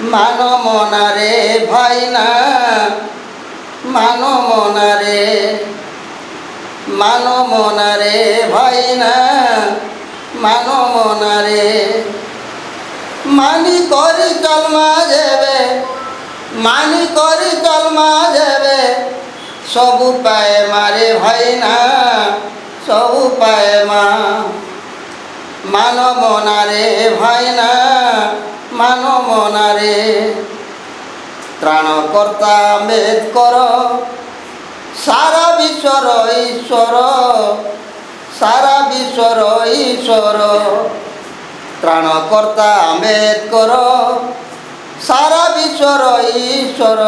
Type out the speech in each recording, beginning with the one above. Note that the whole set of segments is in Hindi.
मानो मोना रे भाई ना मानो मोना रे भाई ना मानो मोना रे मानी करी चल जेबे मानी करी चल जेबे सबु पाए मारे भाई ना सबु पाए मानो मोना रे भाई ना मानो मोना रे त्राणकर्ता आम्बेडकर सारा विश्वर ईश्वर सारा विश्वर ईश्वर त्राणकर्ता आम्बेडकर सारा विश्वर ईश्वर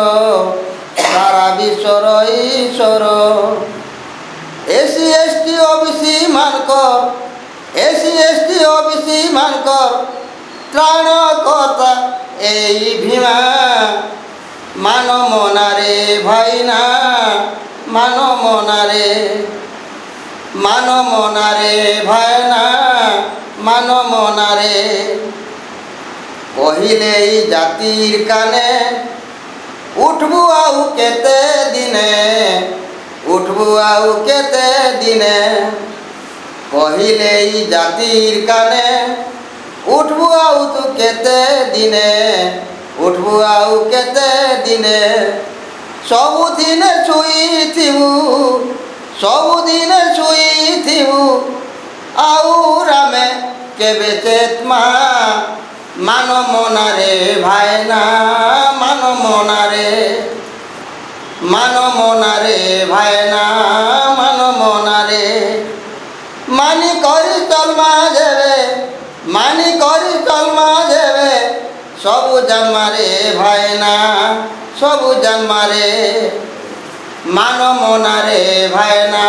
सारा विश्वर ईश्वर एसी एसटी ओबीसी मानकर एसी एसटी ओबीसी मानकर त्राणकर्ता एई भीमा मानो मोना रे भाई ना मानो मोना रे भाई ना मानो मोना रे कहिले जातिर काने उठबू आउ केते दिने उठबू आउ केते दिने कहिले जातिर काने उठबू आउ तू केते दिने उठबू आउ केते दिने सबुदिन शुईथिबू आउ रामे केबे चेतमा मानो मोना रे भाई ना मानो मोना रे भाई ना मानो मोना रे मानी करी चल जेबे सबु जन्मा रे भाई ना सबु जन्मा रे मानो मोना रे भाई ना